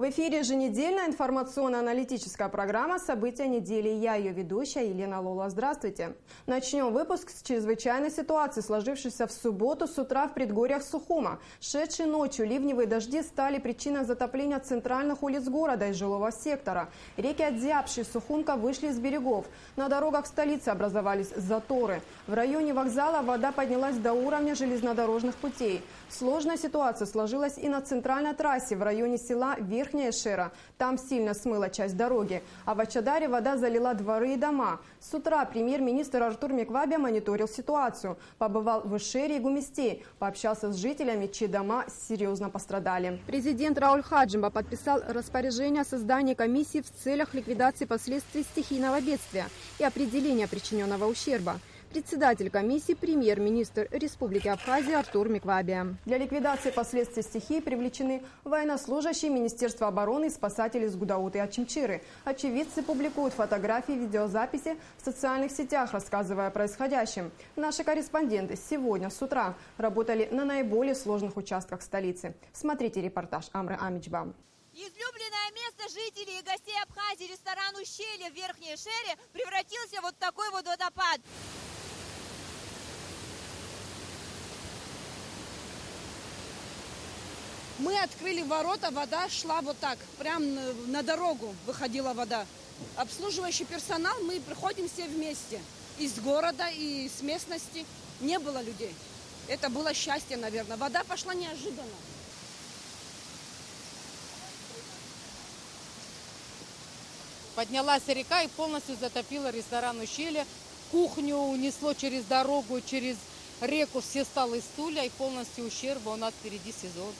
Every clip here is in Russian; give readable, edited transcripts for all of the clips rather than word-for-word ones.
В эфире еженедельная информационно-аналитическая программа «События недели». Я ее ведущая Елена Лола. Здравствуйте. Начнем выпуск с чрезвычайной ситуации, сложившейся в субботу с утра в предгорьях Сухума. Шедшей ночью ливневые дожди стали причиной затопления центральных улиц города и жилого сектора. Реки Адзябши и Сухумка вышли из берегов. На дорогах столицы образовались заторы. В районе вокзала вода поднялась до уровня железнодорожных путей. Сложная ситуация сложилась и на центральной трассе в районе села Верхняя Шера. Там сильно смыла часть дороги. А в Ачадаре вода залила дворы и дома. С утра премьер-министр Артур Меквабе мониторил ситуацию. Побывал в Ишере и Гумисте. Пообщался с жителями, чьи дома серьезно пострадали. Президент Рауль Хаджимба подписал распоряжение о создании комиссии в целях ликвидации последствий стихийного бедствия и определения причиненного ущерба. Председатель комиссии – премьер-министр Республики Абхазия Артур Меквабе. Для ликвидации последствий стихии привлечены военнослужащие Министерства обороны и спасатели из Гудауты и Ачимчиры. Очевидцы публикуют фотографии и видеозаписи в социальных сетях, рассказывая о происходящем. Наши корреспонденты сегодня с утра работали на наиболее сложных участках столицы. Смотрите репортаж Амры Амичба. Излюбленное место жителей и гостей Абхазии, ресторан «Ущелье» в Верхней Шере, превратился в вот такой вот водопад. Мы открыли ворота, вода шла вот так, прям на дорогу выходила вода. Обслуживающий персонал, мы приходим все вместе. Из города, и с местности не было людей. Это было счастье, наверное. Вода пошла неожиданно. Поднялась река и полностью затопила ресторан «Ущелье». Кухню унесло через дорогу, через реку, все столы, стулья, и полностью ущерб, у нас впереди сезон.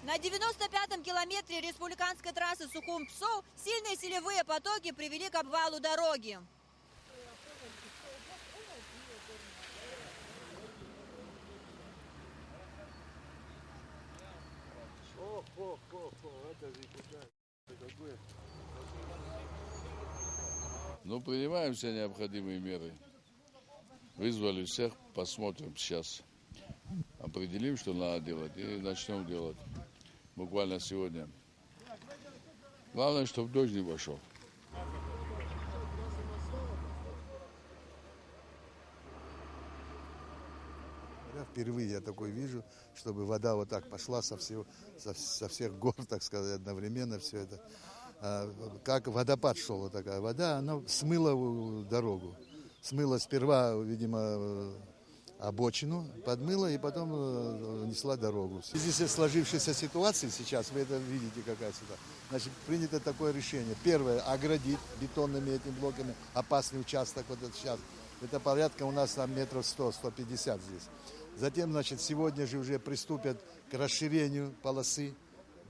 На 95-м километре республиканской трассы Сухум-Псоу сильные селевые потоки привели к обвалу дороги. Ну, принимаем все необходимые меры. Вызвали всех, посмотрим сейчас. Определим, что надо делать, и начнем делать. Буквально сегодня. Главное, чтобы дождь не пошел. Впервые я такой вижу, чтобы вода вот так пошла со всех гор, так сказать, одновременно все это. Как водопад шел, вот такая вода, она смыла дорогу. Смыла сперва, видимо, обочину, подмыла и потом несла дорогу. В связи с сложившейся ситуацией сейчас, вы это видите, какая ситуация, значит, принято такое решение. Первое, оградить бетонными этими блоками опасный участок, вот этот сейчас. Это порядка у нас там метров 100-150 здесь. Затем, значит, сегодня же уже приступят к расширению полосы,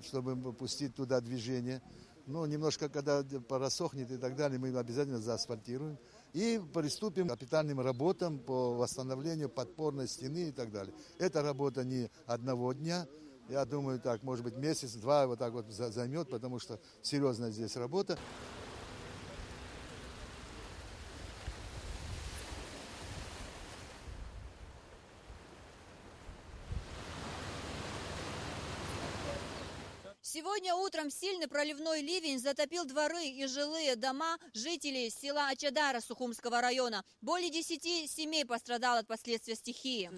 чтобы пустить туда движение. Ну, немножко, когда просохнет и так далее, мы обязательно заасфальтируем. И приступим к капитальным работам по восстановлению подпорной стены и так далее. Это работа не одного дня. Я думаю, так, может быть, месяц-два вот так вот займет, потому что серьезная здесь работа. Сегодня утром сильный проливной ливень затопил дворы и жилые дома жителей села Ачадара Сухумского района. Более 10 семей пострадало от последствий стихии.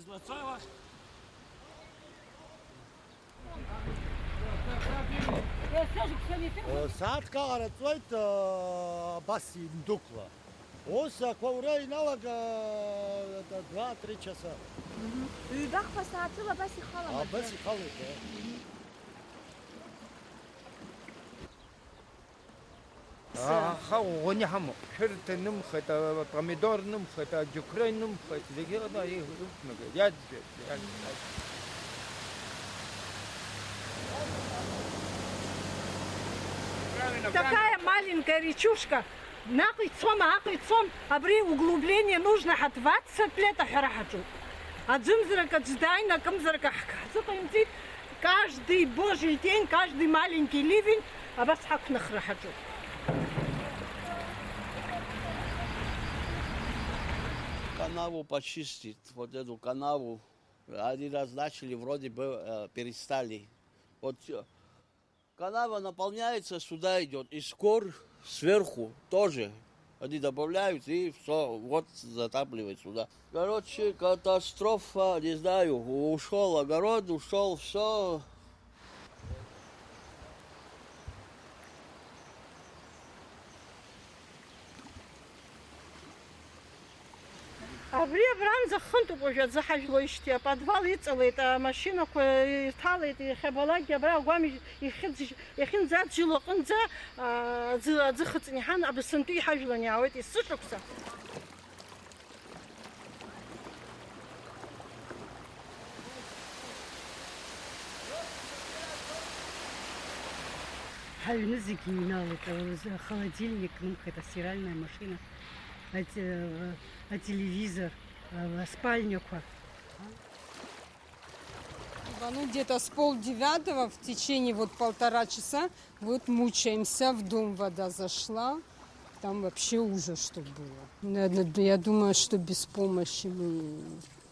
Такая маленькая речушка. Нахуй цом, а при углублении нужно 20 лет ахарахачу. А дзымзрака дздайна камзрака хакасу. Каждый божий день, каждый маленький ливень, а вас хак нахрахачу. канаву почистить, вот эту канаву. Один раз начали, вроде бы перестали. Вот канава наполняется, сюда идет. И скор сверху тоже. Они добавляют и все, вот затапливает сюда. Короче, катастрофа, не знаю, ушел огород, ушел все. Абри абранӡа хынтуп заҳажәлоижьҭеи аподвал иҵалеит, амашьынақәа ирҭалеит, иахьабалакгьы абра агәам иахьынӡаӡәыло аҟынӡа аӡы хыҵны иҳан абасынтәы иҳажәлан иаауеит есышықәса. Ҳаҩны зегьы иҩналеит, холодильник, это стиральная машина. Телевизор, спальня. Ну, где-то с 8:30 в течение вот 1,5 часа вот мучаемся. В дом вода зашла. Там вообще ужас, что было. Я думаю, что без помощи мы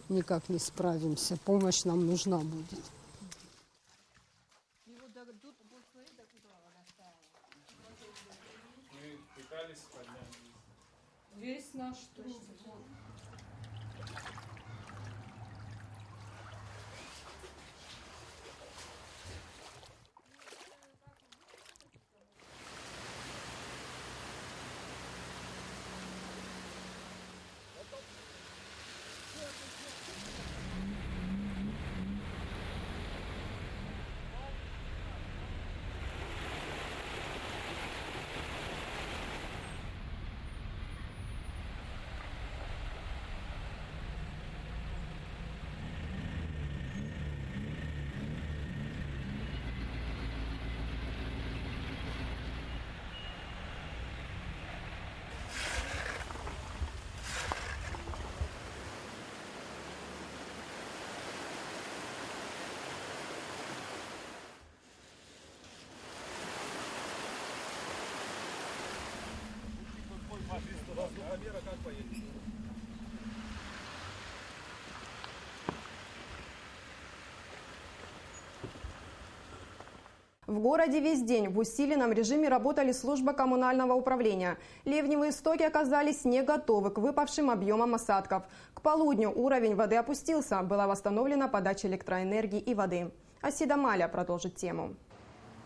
никак не справимся. Помощь нам нужна будет. Весь наш труд. В городе весь день в усиленном режиме работали службы коммунального управления. Ливневые стоки оказались не готовы к выпавшим объемам осадков. К полудню уровень воды опустился, была восстановлена подача электроэнергии и воды. Асида Маля продолжит тему.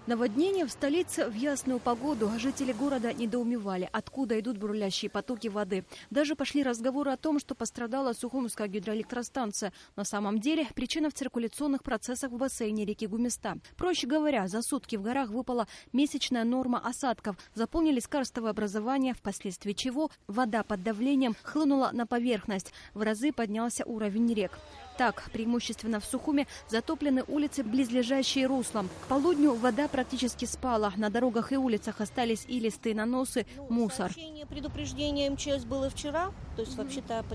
Наводнение в столице в ясную погоду. Жители города недоумевали, откуда идут бурлящие потоки воды. Даже пошли разговоры о том, что пострадала Сухумская гидроэлектростанция. На самом деле причина в циркуляционных процессах в бассейне реки Гуместа. Проще говоря, за сутки в горах выпала месячная норма осадков. Заполнились карстовые образования, впоследствии чего вода под давлением хлынула на поверхность. В разы поднялся уровень рек. Так, преимущественно в Сухуме затоплены улицы, близлежащие руслам. К полудню вода практически спала. На дорогах и улицах остались и листы, наносы, мусор. Предупреждение МЧС было вчера. То есть вообще-то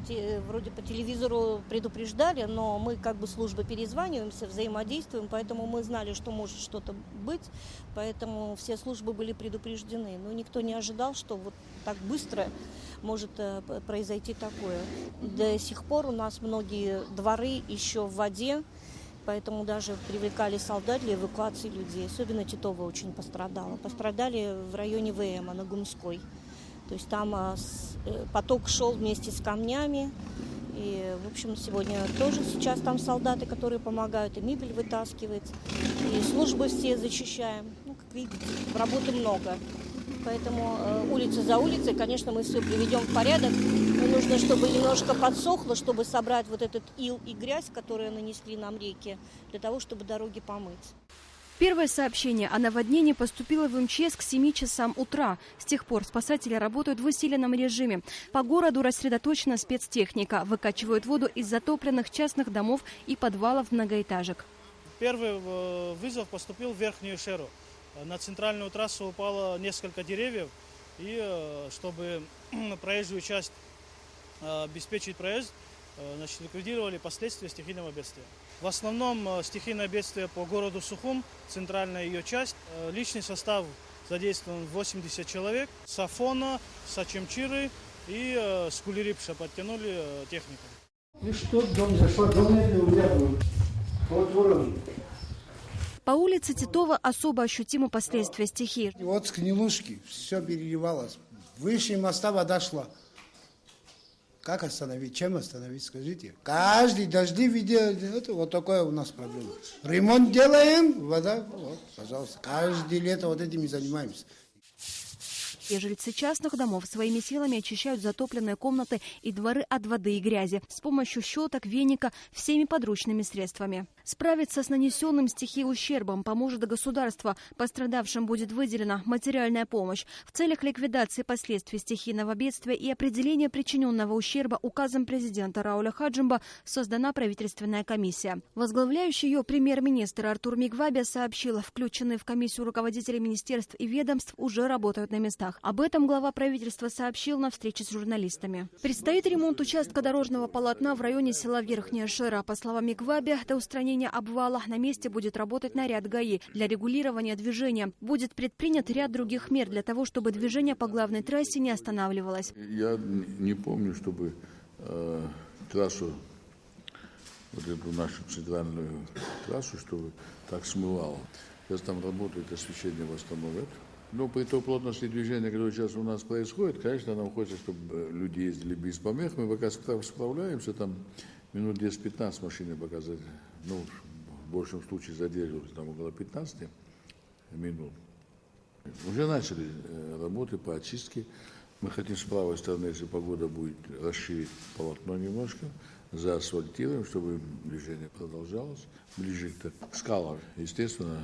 вроде по телевизору предупреждали, но мы как бы службы перезваниваемся, взаимодействуем, поэтому мы знали, что может что-то быть. Поэтому все службы были предупреждены. Но никто не ожидал, что вот так быстро может произойти такое. До сих пор у нас многие дворы еще в воде, поэтому даже привлекали солдат для эвакуации людей. Особенно Титова очень пострадала. Пострадали в районе ВМ, на Гумской. То есть там поток шел вместе с камнями. И, в общем, сегодня тоже сейчас там солдаты, которые помогают, и мебель вытаскивать, и службы все зачищаем. Ну, как видите, работы много. Поэтому улица за улицей, конечно, мы все приведем в порядок. Но нужно, чтобы немножко подсохло, чтобы собрать вот этот ил и грязь, которые нанесли нам реки, для того, чтобы дороги помыть. Первое сообщение о наводнении поступило в МЧС к 7 часам утра. С тех пор спасатели работают в усиленном режиме. По городу рассредоточена спецтехника. Выкачивают воду из затопленных частных домов и подвалов многоэтажек. Первый вызов поступил в Верхнюю Шеру. На центральную трассу упало несколько деревьев. И чтобы проезжую часть обеспечить проезд, ликвидировали последствия стихийного бедствия. В основном стихийное бедствие по городу Сухум, центральная ее часть. Личный состав задействован 80 человек. С Афона, с Ачамчиры, и с Кулерипша подтянули технику. И что дом зашел, дом у меня был. Вот уровень. По улице Титова особо ощутимы последствия стихии. Вот с Гнилушки все переливалось. Выше моста вода шла. Как остановить? Чем остановить, скажите? Каждый дожди видел, это вот такое у нас проблема. Ремонт делаем, вода, вот, пожалуйста. Каждое лето вот этим и занимаемся. И жильцы частных домов своими силами очищают затопленные комнаты и дворы от воды и грязи с помощью щеток, веника, всеми подручными средствами. Справиться с нанесенным стихией ущербом поможет государство. Пострадавшим будет выделена материальная помощь. В целях ликвидации последствий стихийного бедствия и определения причиненного ущерба указом президента Рауля Хаджимба создана правительственная комиссия. Возглавляющий ее премьер-министр Артур Мигваби сообщил, включенные в комиссию руководители министерств и ведомств уже работают на местах. Об этом глава правительства сообщил на встрече с журналистами. Предстоит ремонт участка дорожного полотна в районе села Верхняя Шера. По словам Мигваби, до устранения обвала на месте будет работать наряд ГАИ для регулирования движения. Будет предпринят ряд других мер для того, чтобы движение по главной трассе не останавливалось. Я не помню, чтобы трассу, вот эту нашу центральную трассу, чтобы так смывало. Сейчас там работает, освещение восстановят. Но при той плотности движения, которое сейчас у нас происходит, конечно, нам хочется, чтобы люди ездили без помех. Мы пока справляемся, там минут 10-15 машины показать. Ну, в большем случае задерживаются там около 15 минут. Уже начали работы по очистке. Мы хотим с правой стороны, если погода будет, расширить полотно немножко, заасфальтируем, чтобы движение продолжалось. Ближе к скалам, естественно,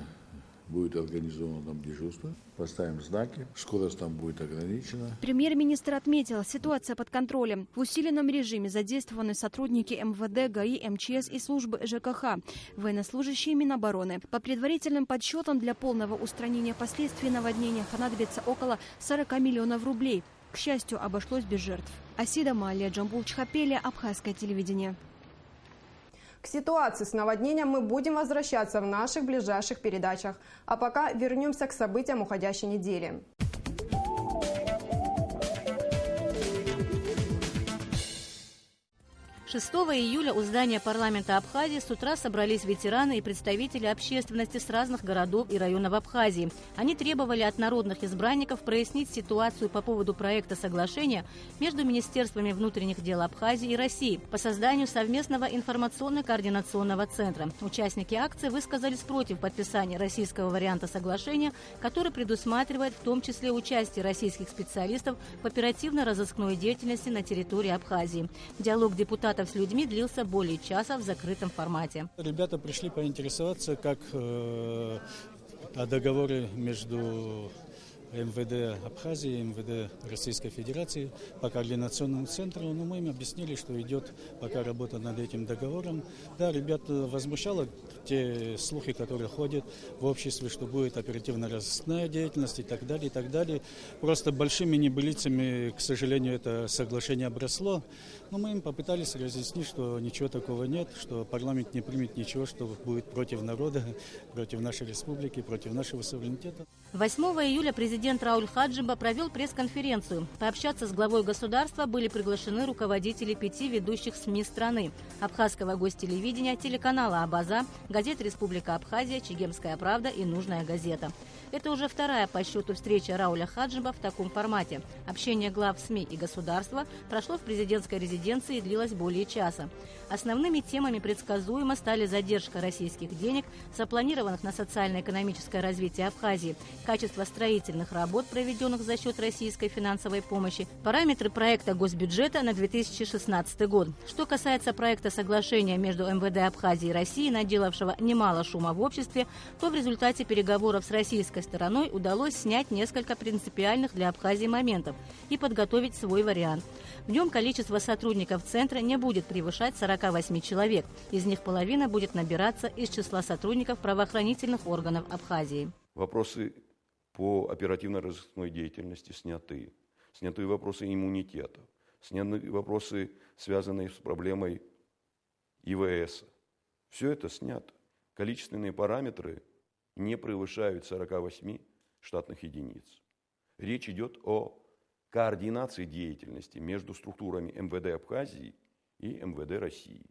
будет организовано там дежурство, поставим знаки, скорость там будет ограничена. Премьер-министр отметил, ситуация под контролем. В усиленном режиме задействованы сотрудники МВД, ГАИ, МЧС и службы ЖКХ, военнослужащие Минобороны. По предварительным подсчетам, для полного устранения последствий наводнения понадобится около 40 миллионов рублей. К счастью, обошлось без жертв. Асида Малия, Джамбул Чхапелия, Абхазское телевидение. К ситуации с наводнением мы будем возвращаться в наших ближайших передачах. А пока вернемся к событиям уходящей недели. 6 июля у здания парламента Абхазии с утра собрались ветераны и представители общественности с разных городов и районов Абхазии. Они требовали от народных избранников прояснить ситуацию по поводу проекта соглашения между Министерствами внутренних дел Абхазии и России по созданию совместного информационно-координационного центра. Участники акции высказались против подписания российского варианта соглашения, который предусматривает в том числе участие российских специалистов в оперативно-розыскной деятельности на территории Абхазии. Диалог депутатов с людьми длился более часа в закрытом формате. Ребята пришли поинтересоваться, как о договоре между МВД Абхазии и МВД Российской Федерации по координационному центру. Но мы им объяснили, что идет пока работа над этим договором. Да, ребят возмущало те слухи, которые ходят в обществе, что будет оперативно-розыскная деятельность и так далее, и так далее. Просто большими небылицами, к сожалению, это соглашение обросло. Но мы им попытались разъяснить, что ничего такого нет, что парламент не примет ничего, что будет против народа, против нашей республики, против нашего суверенитета. 8 июля президент Рауль Хаджимба провел пресс-конференцию. Пообщаться с главой государства были приглашены руководители 5 ведущих СМИ страны: Абхазского гостелевидения, телеканала «Абаза», газет «Республика Абхазия», «Чегемская правда» и «Нужная газета». Это уже вторая по счету встреча Рауля Хаджимба в таком формате. Общение глав СМИ и государства прошло в президентской резиденции и длилось более часа. Основными темами предсказуемо стали задержка российских денег, запланированных на социально-экономическое развитие Абхазии, качество строительных работ, проведенных за счет российской финансовой помощи, параметры проекта госбюджета на 2016 год. Что касается проекта соглашения между МВД Абхазии и Россией, наделавшего немало шума в обществе, то в результате переговоров с российской стороной удалось снять несколько принципиальных для Абхазии моментов и подготовить свой вариант. В нем количество сотрудников центра не будет превышать 48 человек. Из них половина будет набираться из числа сотрудников правоохранительных органов Абхазии. Вопросы по оперативно-розыскной деятельности сняты. Сняты вопросы иммунитета. Сняты вопросы, связанные с проблемой ИВС. Все это снято. Количественные параметры не превышают 48 штатных единиц. Речь идет о координации деятельности между структурами МВД Абхазии и МВД России.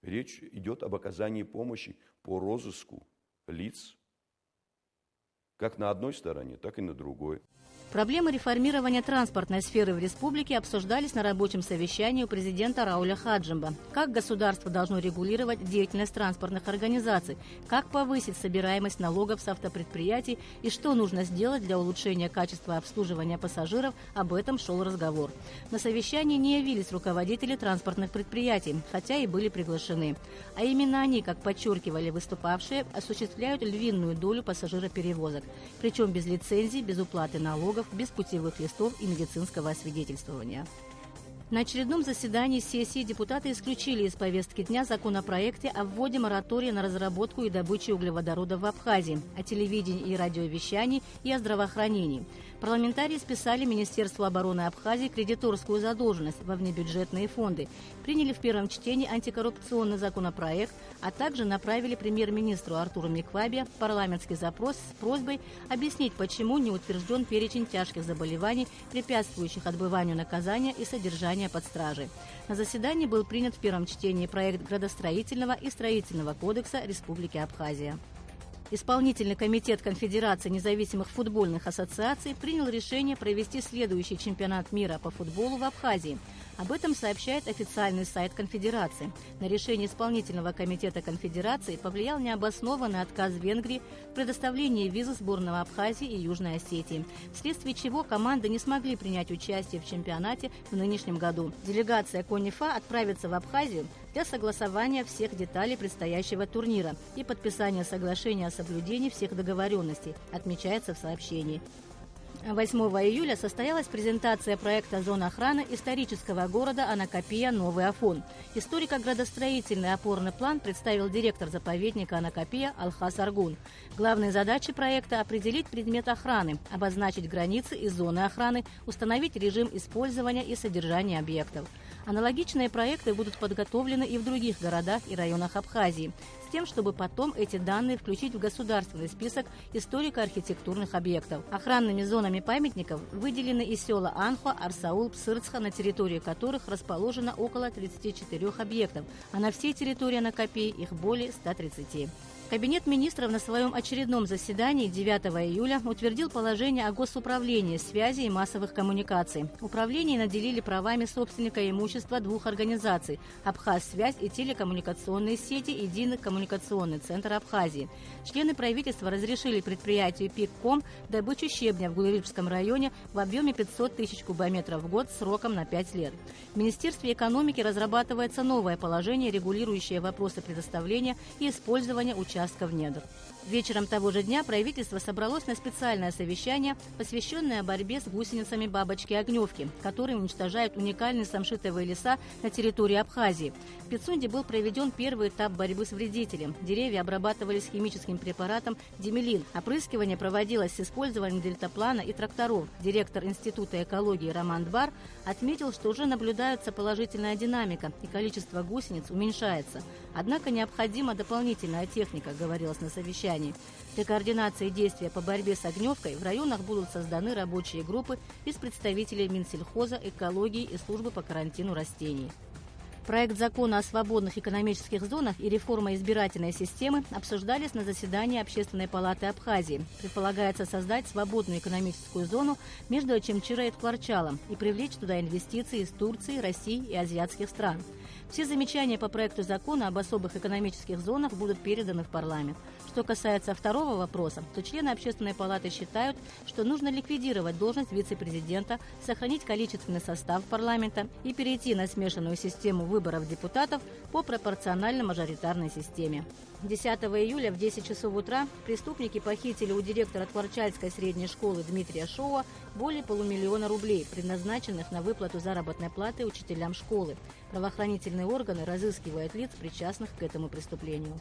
Речь идет об оказании помощи по розыску лиц как на одной стороне, так и на другой. Проблемы реформирования транспортной сферы в республике обсуждались на рабочем совещании у президента Рауля Хаджимба. Как государство должно регулировать деятельность транспортных организаций, как повысить собираемость налогов с автопредприятий и что нужно сделать для улучшения качества обслуживания пассажиров, об этом шел разговор. На совещании не явились руководители транспортных предприятий, хотя и были приглашены. А именно они, как подчеркивали выступавшие, осуществляют львиную долю пассажироперевозок. Причем без лицензий, без уплаты налогов, без путевых листов и медицинского освидетельствования. На очередном заседании сессии депутаты исключили из повестки дня законопроекты о вводе моратория на разработку и добычу углеводородов в Абхазии, о телевидении и радиовещании и о здравоохранении. Парламентарии списали Министерству обороны Абхазии кредиторскую задолженность во внебюджетные фонды, приняли в первом чтении антикоррупционный законопроект, а также направили премьер-министру Артуру Миквабе парламентский запрос с просьбой объяснить, почему не утвержден перечень тяжких заболеваний, препятствующих отбыванию наказания и содержания под стражей. На заседании был принят в первом чтении проект градостроительного и строительного кодекса Республики Абхазия. Исполнительный комитет Конфедерации независимых футбольных ассоциаций принял решение провести следующий чемпионат мира по футболу в Абхазии. Об этом сообщает официальный сайт Конфедерации. На решение исполнительного комитета Конфедерации повлиял необоснованный отказ Венгрии в предоставлении визы сборным Абхазии и Южной Осетии, вследствие чего команды не смогли принять участие в чемпионате в нынешнем году. Делегация КОНИФА отправится в Абхазию для согласования всех деталей предстоящего турнира и подписания соглашения о соблюдении всех договоренностей, отмечается в сообщении. 8 июля состоялась презентация проекта «Зона охраны» исторического города Анакапия «Новый Афон». Историко-градостроительный опорный план представил директор заповедника Анакапия Алхас Аргун. Главные задачи проекта – определить предмет охраны, обозначить границы и зоны охраны, установить режим использования и содержания объектов. Аналогичные проекты будут подготовлены и в других городах и районах Абхазии, с тем, чтобы потом эти данные включить в государственный список историко-архитектурных объектов. Охранными зонами памятников выделены и села Анхо, Арсаул, Псырцха, на территории которых расположено около 34 объектов, а на всей территории Анакапии их более 130. Кабинет министров на своем очередном заседании 9 июля утвердил положение о госуправлении связи и массовых коммуникаций. Управление наделили правами собственника имущества двух организаций – «Абхазсвязь» и телекоммуникационные сети «Единый коммуникационный центр Абхазии». Члены правительства разрешили предприятию «Пикком» добычу щебня в Гулырыбском районе в объеме 500 тысяч кубометров в год сроком на 5 лет. В Министерстве экономики разрабатывается новое положение, регулирующее вопросы предоставления и использования участков недр. Вечером того же дня правительство собралось на специальное совещание, посвященное борьбе с гусеницами бабочки-огневки, которые уничтожают уникальные самшитовые леса на территории Абхазии. В Пицунде был проведен первый этап борьбы с вредителем. Деревья обрабатывались химическим препаратом димелин. Опрыскивание проводилось с использованием дельтаплана и тракторов. Директор Института экологии Роман Двар отметил, что уже наблюдается положительная динамика и количество гусениц уменьшается. Однако необходима дополнительная техника, говорилось на совещании. Для координации действия по борьбе с огневкой в районах будут созданы рабочие группы из представителей Минсельхоза, экологии и службы по карантину растений. Проект закона о свободных экономических зонах и реформа избирательной системы обсуждались на заседании Общественной палаты Абхазии. Предполагается создать свободную экономическую зону между Очимчирой и Ткварчалом и привлечь туда инвестиции из Турции, России и азиатских стран. Все замечания по проекту закона об особых экономических зонах будут переданы в парламент. Что касается второго вопроса, то члены Общественной палаты считают, что нужно ликвидировать должность вице-президента, сохранить количественный состав парламента и перейти на смешанную систему выборов депутатов по пропорционально-мажоритарной системе. 10 июля в 10 часов утра преступники похитили у директора Ткварчальской средней школы Дмитрия Шоуа более $500 000 рублей, предназначенных на выплату заработной платы учителям школы. Правоохранительные органы разыскивают лиц, причастных к этому преступлению.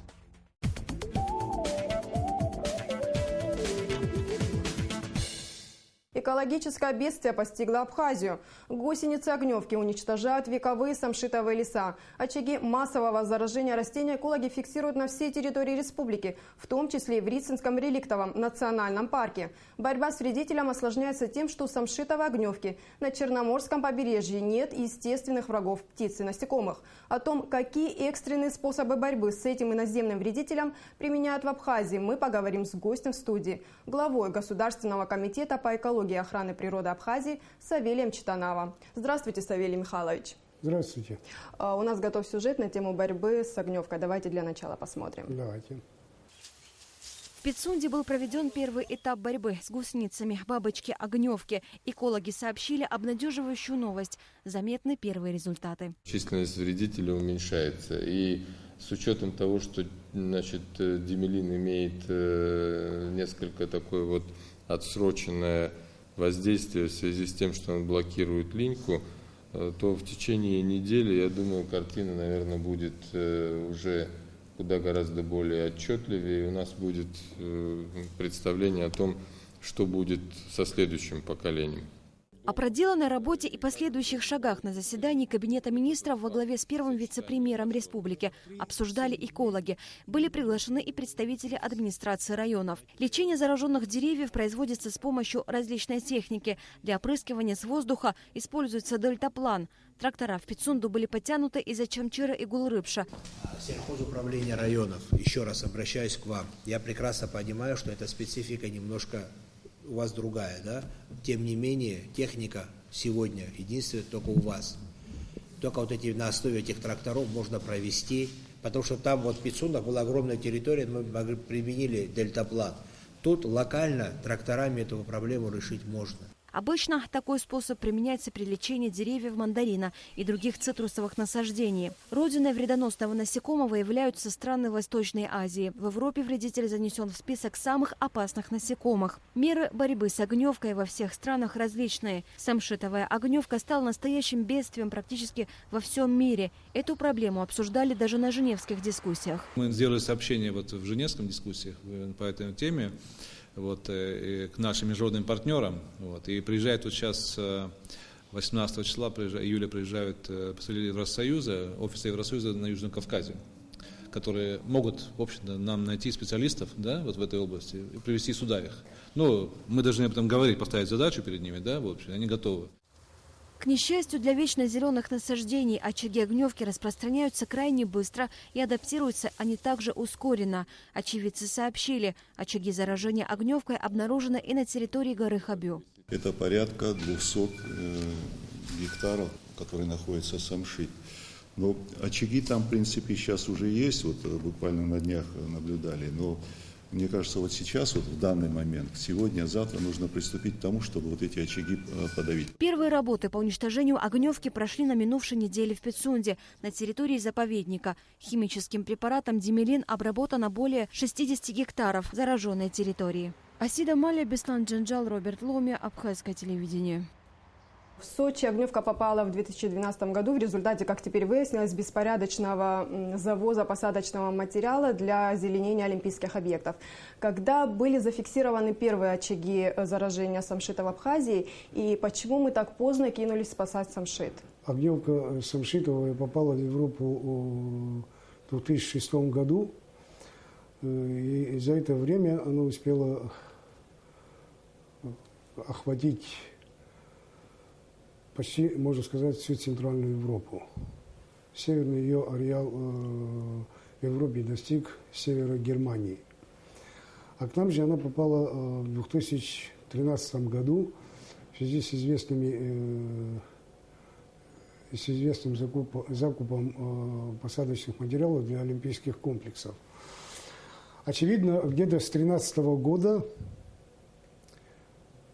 Экологическое бедствие постигло Абхазию. Гусеницы огневки уничтожают вековые самшитовые леса. Очаги массового заражения растений экологи фиксируют на всей территории республики, в том числе и в Рицинском реликтовом национальном парке. Борьба с вредителем осложняется тем, что у самшитовой огневки на Черноморском побережье нет естественных врагов птиц и насекомых. О том, какие экстренные способы борьбы с этим иноземным вредителем применяют в Абхазии, мы поговорим с гостем в студии, главой Государственного комитета по экологии и охране природы Абхазии Савелием Читановым. Здравствуйте, Савелий Михайлович. Здравствуйте. У нас готов сюжет на тему борьбы с огневкой. Давайте для начала посмотрим. Давайте. В Пицунде был проведен первый этап борьбы с гусеницами бабочки-огневки. Экологи сообщили обнадеживающую новость. Заметны первые результаты. Численность вредителей уменьшается. И с учетом того, что димелин имеет несколько такое вот отсроченное воздействие в связи с тем, что он блокирует линьку, то в течение недели, я думаю, картина, наверное, будет уже куда гораздо более отчетливее. И у нас будет представление о том, что будет со следующим поколением. О проделанной работе и последующих шагах на заседании Кабинета министров во главе с первым вице-премьером республики обсуждали экологи. Были приглашены и представители администрации районов. Лечение зараженных деревьев производится с помощью различной техники. Для опрыскивания с воздуха используется дельтаплан. Трактора в Пицунду были подтянуты из Ачамчира и Гулрыбша. Сельхозуправление районов, еще раз обращаюсь к вам. Я прекрасно понимаю, что эта специфика немножко у вас другая, да? Тем не менее, техника сегодня единственная только у вас. Только вот эти, на основе этих тракторов можно провести, потому что там вот в Пицундах была огромная территория, мы применили дельтаплан. Тут локально тракторами эту проблему решить можно. Обычно такой способ применяется при лечении деревьев мандарина и других цитрусовых насаждений. Родиной вредоносного насекомого являются страны Восточной Азии. В Европе вредитель занесен в список самых опасных насекомых. Меры борьбы с огневкой во всех странах различные. Самшитовая огневка стала настоящим бедствием практически во всем мире. Эту проблему обсуждали даже на женевских дискуссиях. Мы сделали сообщение в женевском дискуссиях по этой теме. К нашим международным партнерам. И приезжает сейчас 18 числа июля приезжают представители Евросоюза, офиса Евросоюза на Южном Кавказе, которые могут, в общем-то, нам найти специалистов, да, в этой области и привести сюда их. Но мы должны об этом говорить, поставить задачу перед ними, да, в общем, они готовы. К несчастью, для вечно зеленых насаждений очаги огневки распространяются крайне быстро и адаптируются они также ускоренно. Очевидцы сообщили, очаги заражения огневкой обнаружены и на территории горы Хабю. Это порядка 200 гектаров, которые находятся самшит. Но очаги там, в принципе, сейчас уже есть, вот буквально на днях наблюдали, но мне кажется, вот сейчас, вот в данный момент, сегодня, завтра нужно приступить к тому, чтобы вот эти очаги подавить. Первые работы по уничтожению огневки прошли на минувшей неделе в Пицунде, на территории заповедника. Химическим препаратом димелин обработано более 60 гектаров зараженной территории. Асида Маля, Беслан Джанджал, Роберт Ломи, Абхазское телевидение. В Сочи огневка попала в 2012 году в результате, как теперь выяснилось, беспорядочного завоза посадочного материала для озеленения олимпийских объектов. Когда были зафиксированы первые очаги заражения самшита в Абхазии и почему мы так поздно кинулись спасать самшит? Огневка самшитовая попала в Европу в 2006 году. И за это время она успела охватить почти, можно сказать, всю Центральную Европу. Северный ее ареал в Европе достиг севера Германии. А к нам же она попала в 2013 году в связи с известным закупом посадочных материалов для олимпийских комплексов. Очевидно, где-то с 2013 года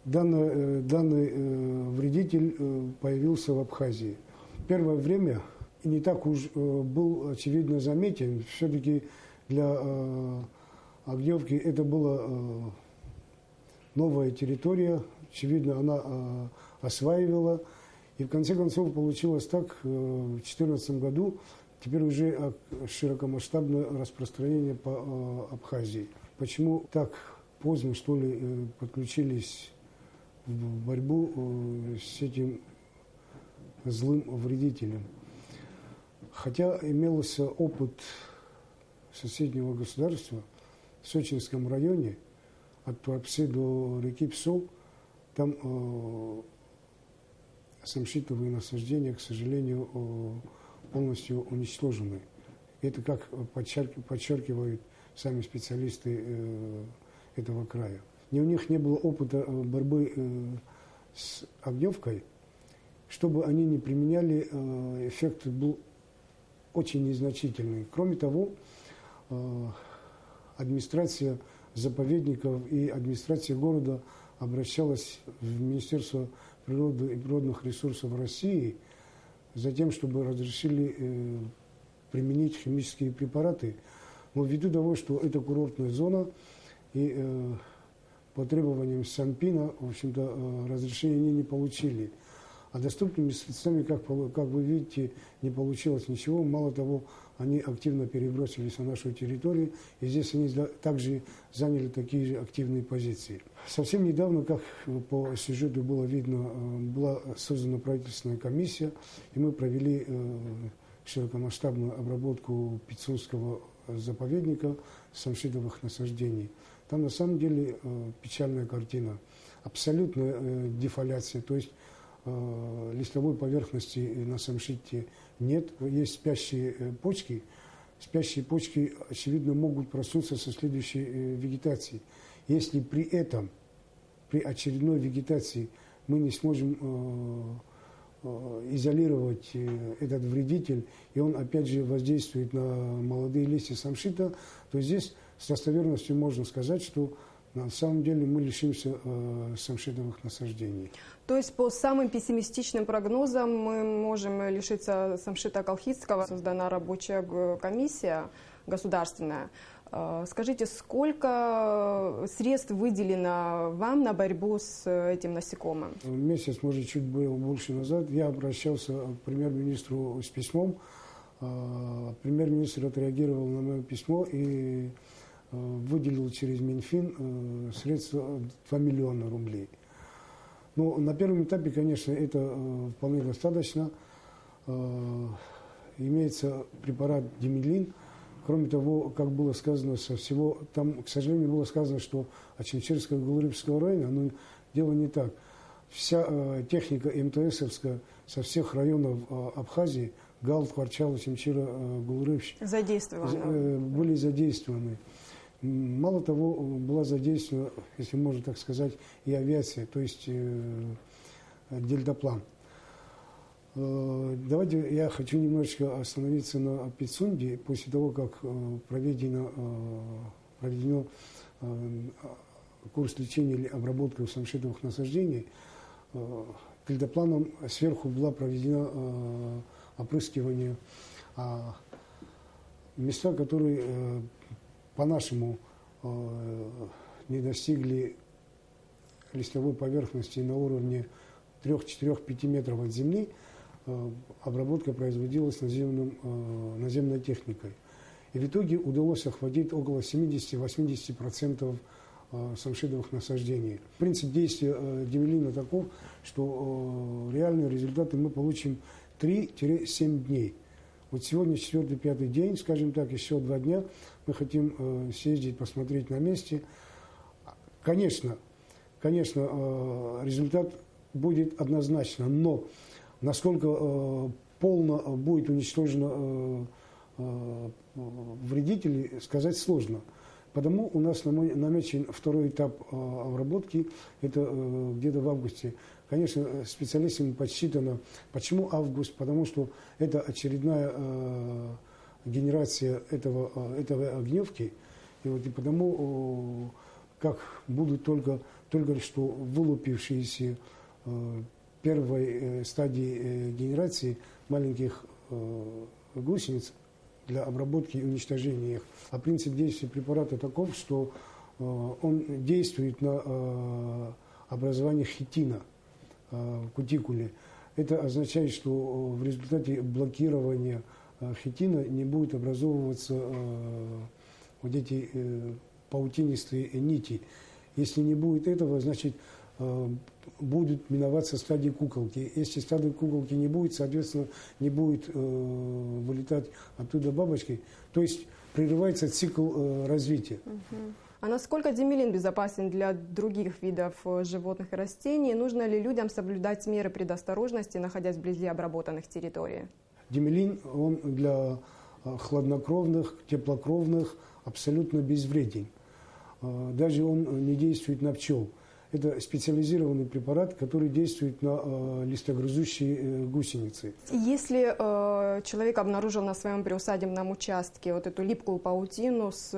данный вредитель появился в Абхазии. Первое время и не так уж был очевидно заметен. Все-таки для огневки это была новая территория. Очевидно, она осваивала. И в конце концов получилось так в 2014 году. Теперь уже широкомасштабное распространение по Абхазии. Почему так поздно, что ли, подключились в борьбу с этим злым вредителем. Хотя имелся опыт соседнего государства в Сочинском районе, от Туапсе до реки Псол, там самшитовые насаждения, к сожалению, полностью уничтожены. Это как подчеркивают сами специалисты этого края. У них не было опыта борьбы с огневкой. Чтобы они не применяли, эффект был очень незначительный. Кроме того, администрация заповедников и администрация города обращалась в Министерство природы и природных ресурсов России за тем, чтобы разрешили применить химические препараты. Но ввиду того, что это курортная зона, и по требованиям Санпина, в общем-то, разрешения они не получили. А доступными средствами, как вы видите, не получилось ничего. Мало того, они активно перебросились на нашу территорию, и здесь они также заняли такие же активные позиции. Совсем недавно, как по сюжету было видно, была создана правительственная комиссия, и мы провели широкомасштабную обработку Пицунского заповедника самшитовых насаждений. Там на самом деле печальная картина, абсолютная дефоляция, то есть листовой поверхности на самшите нет, есть спящие почки. Спящие почки, очевидно, могут проснуться со следующей вегетацией. Если при этом, при очередной вегетации мы не сможем изолировать этот вредитель, и он опять же воздействует на молодые листья самшита, то здесь с достоверностью можно сказать, что на самом деле мы лишимся самшитовых насаждений. То есть по самым пессимистичным прогнозам мы можем лишиться самшита колхидского. Создана рабочая комиссия государственная. Скажите, сколько средств выделено вам на борьбу с этим насекомым? Месяц, может, чуть больше назад я обращался к премьер-министру с письмом. Премьер-министр отреагировал на мое письмо и выделил через Минфин средства 2 миллиона рублей. Но на первом этапе, конечно, это вполне достаточно. Имеется препарат димелин. Кроме того, как было сказано со всего, там, к сожалению, было сказано, что Очинчерского и Гулрыбского района, но дело не так. Вся техника МТСовская со всех районов Абхазии, Галт, Хварчал, Очинчера, Гулрыбщ, были задействованы. Мало того, была задействована, если можно так сказать, и авиация, то есть дельтаплан. Давайте я хочу немножечко остановиться на Пицунде. После того, как проведено курс лечения или обработки самшитовых насаждений, дельтапланом сверху была проведена опрыскивание. Места, которые по-нашему не достигли листовой поверхности на уровне 3-4-5 метров от земли, обработка производилась наземной техникой. И в итоге удалось охватить около 70-80% самшитовых насаждений. Принцип действия димелина таков, что реальные результаты мы получим 3-7 дней. Вот сегодня 4-5 день, скажем так, еще 2 дня мы хотим съездить, посмотреть на месте. Конечно, результат будет однозначно, но насколько полно будет уничтожено вредителей, сказать сложно. Потому у нас намечен второй этап обработки, это где-то в августе. Конечно, специалистами подсчитано. Почему август? Потому что это очередная генерация этого огневки. И вот и потому, как будут только что вылупившиеся первой стадии генерации маленьких гусениц для обработки и уничтожения их. А принцип действия препарата таков, что он действует на образование хитина в кутикуле. Это означает, что в результате блокирования хитина не будет образовываться вот эти паутинистые нити. Если не будет этого, значит будут миноваться стадии куколки. Если стадии куколки не будет, соответственно, не будет вылетать оттуда бабочки. То есть прерывается цикл развития. А насколько димелин безопасен для других видов животных и растений? Нужно ли людям соблюдать меры предосторожности, находясь вблизи обработанных территорий? Димелин, он для хладнокровных, теплокровных абсолютно безвреден. Даже он не действует на пчел. Это специализированный препарат, который действует на листогрызущие гусеницы. Если человек обнаружил на своем приусадебном участке вот эту липкую паутину с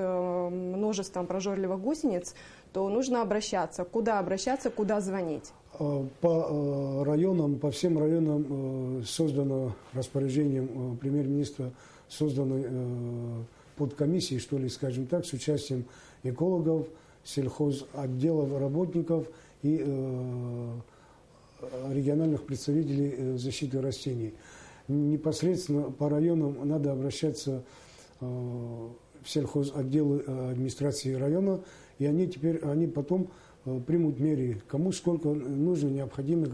множеством прожорливых гусениц, то нужно обращаться. Куда обращаться, куда звонить? По районам, по всем районам создано распоряжением премьер-министра, созданы подкомиссии, что ли, скажем так, с участием экологов, сельхозотделов, работников и региональных представителей защиты растений. Непосредственно по районам надо обращаться в сельхозотделы администрации района, и они потом примут меры, кому сколько нужно, необходимо,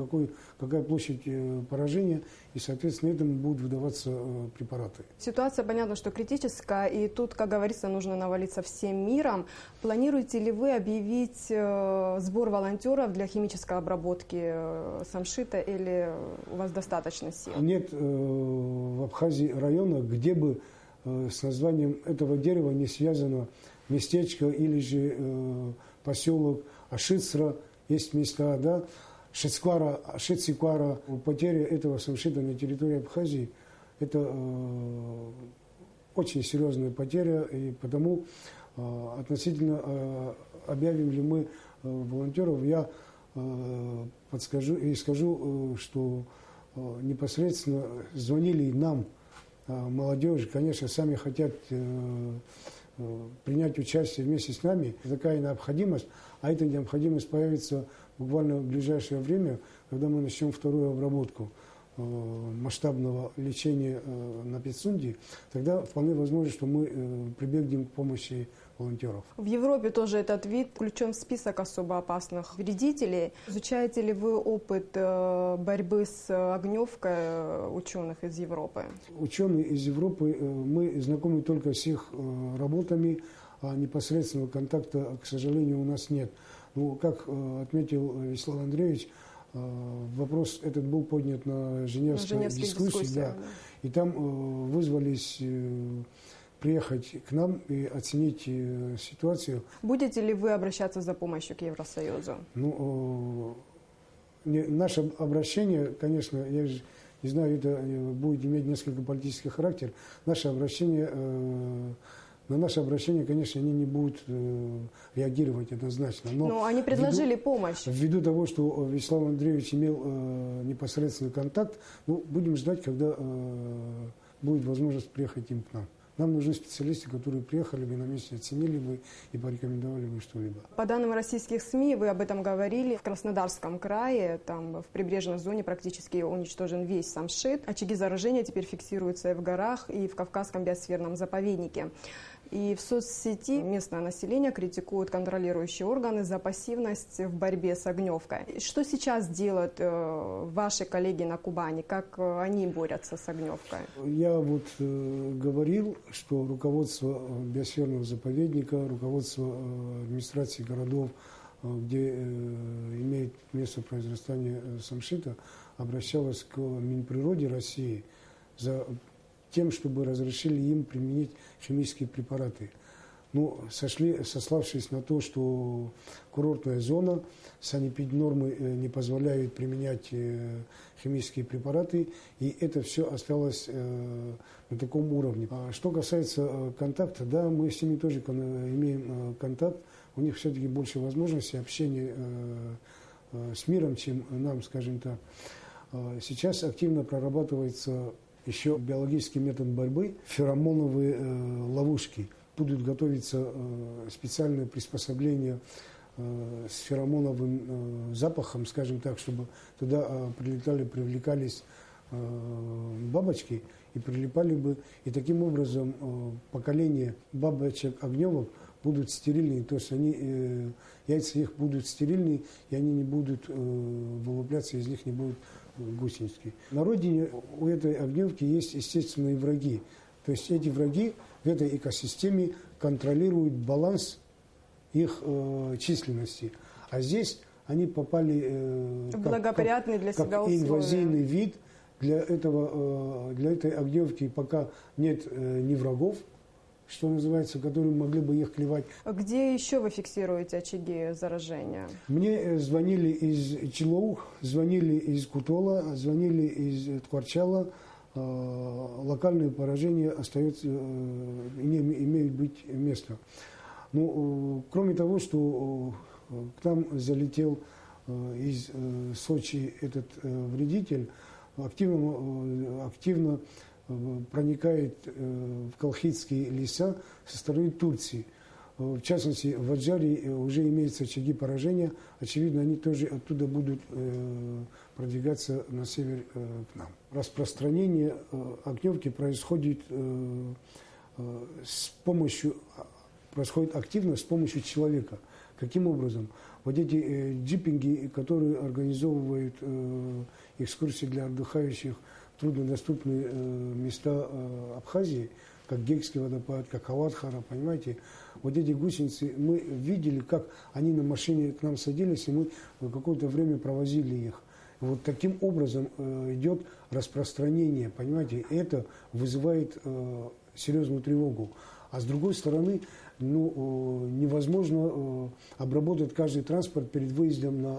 какая площадь поражения, и, соответственно, этому будут выдаваться препараты. Ситуация, понятно, что критическая, и тут, как говорится, нужно навалиться всем миром. Планируете ли вы объявить сбор волонтеров для химической обработки самшита, или у вас достаточно сил? Нет в Абхазии района, где бы с названием этого дерева не связано местечко или же поселок Ашицра, есть места, да, Шициквара. Потеря этого самшита на территории Абхазии – это очень серьезная потеря, и потому относительно объявим ли мы волонтеров, я подскажу и скажу, что непосредственно звонили нам, молодежь, конечно, сами хотят принять участие вместе с нами. Такая необходимость, а эта необходимость появится буквально в ближайшее время, когда мы начнем вторую обработку масштабного лечения на Пицунде, тогда вполне возможно, что мы прибегнем к помощи волонтеров. В Европе тоже этот вид включен в список особо опасных вредителей. Изучаете ли вы опыт борьбы с огневкой ученых из Европы? Ученые из Европы, мы знакомы только с их работами, а непосредственного контакта, к сожалению, у нас нет. Ну, как отметил Вячеслав Андреевич, вопрос этот был поднят на Женевской дискуссии, да. И там вызвались приехать к нам и оценить ситуацию. Будете ли вы обращаться за помощью к Евросоюзу? Ну, наше обращение, конечно, я же не знаю, это будет иметь несколько политический характер. На наше обращение, конечно, они не будут реагировать однозначно. Но они предложили помощь. Ввиду того, что Вячеслав Андреевич имел непосредственный контакт, ну, будем ждать, когда будет возможность приехать им к нам. Нам нужны специалисты, которые приехали бы на месте, оценили бы и порекомендовали бы что-либо. По данным российских СМИ, вы об этом говорили, в Краснодарском крае, там в прибрежной зоне практически уничтожен весь самшит. Очаги заражения теперь фиксируются и в горах, и в Кавказском биосферном заповеднике. И в соцсети местное население критикует контролирующие органы за пассивность в борьбе с огневкой. Что сейчас делают ваши коллеги на Кубани? Как они борются с огневкой? Я вот говорил, что руководство биосферного заповедника, руководство администрации городов, где имеет место произрастание самшита, обращалось к Минприроде России за тем, чтобы разрешили им применить химические препараты. Ну, сославшись на то, что курортная зона, санэпиднормы не позволяют применять химические препараты, и это все осталось на таком уровне. А что касается контакта, да, мы с ними тоже имеем контакт, у них все-таки больше возможностей общения с миром, чем нам, скажем так. Сейчас активно прорабатывается еще биологический метод борьбы, феромоновые ловушки. Будут готовиться специальные приспособления с феромоновым запахом, скажем так, чтобы туда прилетали, привлекались бабочки и прилипали бы. И таким образом поколение бабочек-огневок будут стерильные, то есть они, яйца их будут стерильные, и они не будут вылупляться, из них не будут гусенички. На родине у этой огневки есть естественные враги. То есть эти враги в этой экосистеме контролируют баланс их численности. А здесь они попали благоприятный для себя как инвазивный вид. Для этой огневки пока нет ни врагов, что называется, которые могли бы их клевать. Где еще вы фиксируете очаги заражения? Мне звонили из Чилоу, звонили из Кутола, звонили из Ткварчала. Локальные поражения остаются, имеют быть место. Ну, кроме того, что к нам залетел из Сочи этот вредитель, активно проникает в колхидские леса со стороны Турции. В частности, в Аджаре уже имеются очаги поражения. Очевидно, они тоже оттуда будут продвигаться на север к нам. Распространение огневки происходит активно с помощью человека. Каким образом? Вот эти джипинги, которые организовывают экскурсии для отдыхающих в труднодоступные места Абхазии, как Гейкский водопад, как Аватхара, понимаете, вот эти гусеницы, мы видели, как они на машине к нам садились, и мы какое-то время провозили их. Вот таким образом идет распространение, понимаете, это вызывает серьезную тревогу. А с другой стороны, невозможно обработать каждый транспорт перед выездом на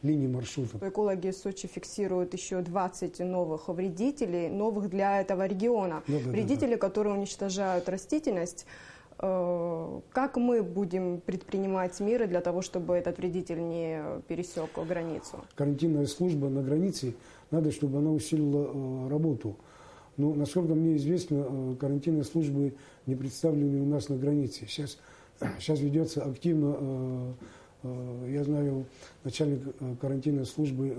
линии маршрутов. Экологи из Сочи фиксируют еще 20 новых вредителей, новых для этого региона. Вредители, которые уничтожают растительность. Как мы будем предпринимать меры для того, чтобы этот вредитель не пересек границу? Карантинная служба на границе, надо, чтобы она усилила работу. Но, насколько мне известно, карантинные службы не представлены у нас на границе. Сейчас ведется активно, я знаю, начальник карантинной службы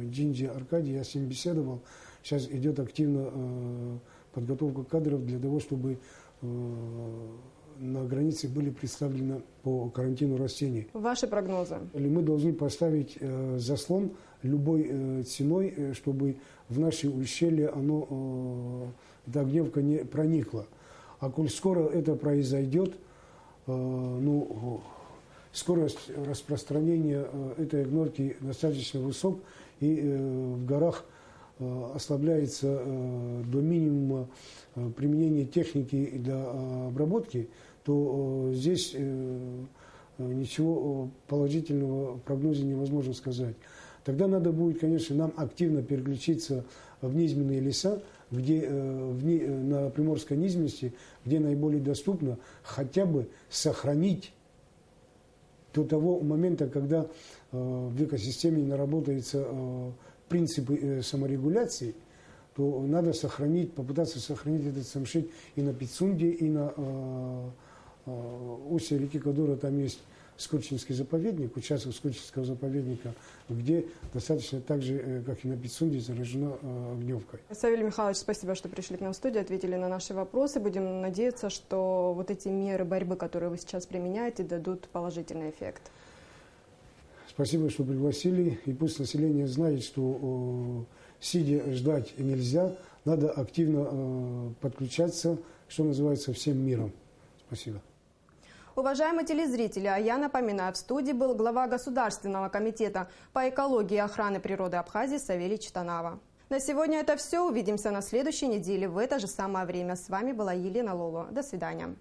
Джинджи Аркадий, я с ним беседовал. Сейчас идет активно подготовка кадров для того, чтобы на границе были представлены по карантину растений. Ваши прогнозы? Мы должны поставить заслон любой ценой, чтобы в наши ущелья эта огневка не проникла. А коль скоро это произойдет, скорость распространения этой огневки достаточно высок, и в горах ослабляется до минимума применение техники для обработки, то здесь ничего положительного в прогнозе невозможно сказать. Тогда надо будет, конечно, нам активно переключиться в низменные леса, где на приморской низменности, где наиболее доступно хотя бы сохранить до того момента, когда в экосистеме наработаются принципы саморегуляции, то надо попытаться сохранить этот самшит и на Пицунде, и на устье реки Кадура. Там есть Скотчинский заповедник, участок Скотчинского заповедника, где достаточно так же, как и на Пицунде, заражена огневкой. Савелий Михайлович, спасибо, что пришли к нам в студию, ответили на наши вопросы. Будем надеяться, что вот эти меры борьбы, которые вы сейчас применяете, дадут положительный эффект. Спасибо, что пригласили. И пусть население знает, что сидя ждать нельзя, надо активно подключаться, что называется, всем миром. Спасибо. Уважаемые телезрители, а я напоминаю, в студии был глава Государственного комитета по экологии и охране природы Абхазии Савелий Читанава. На сегодня это все. Увидимся на следующей неделе в это же самое время. С вами была Елена Лоло. До свидания.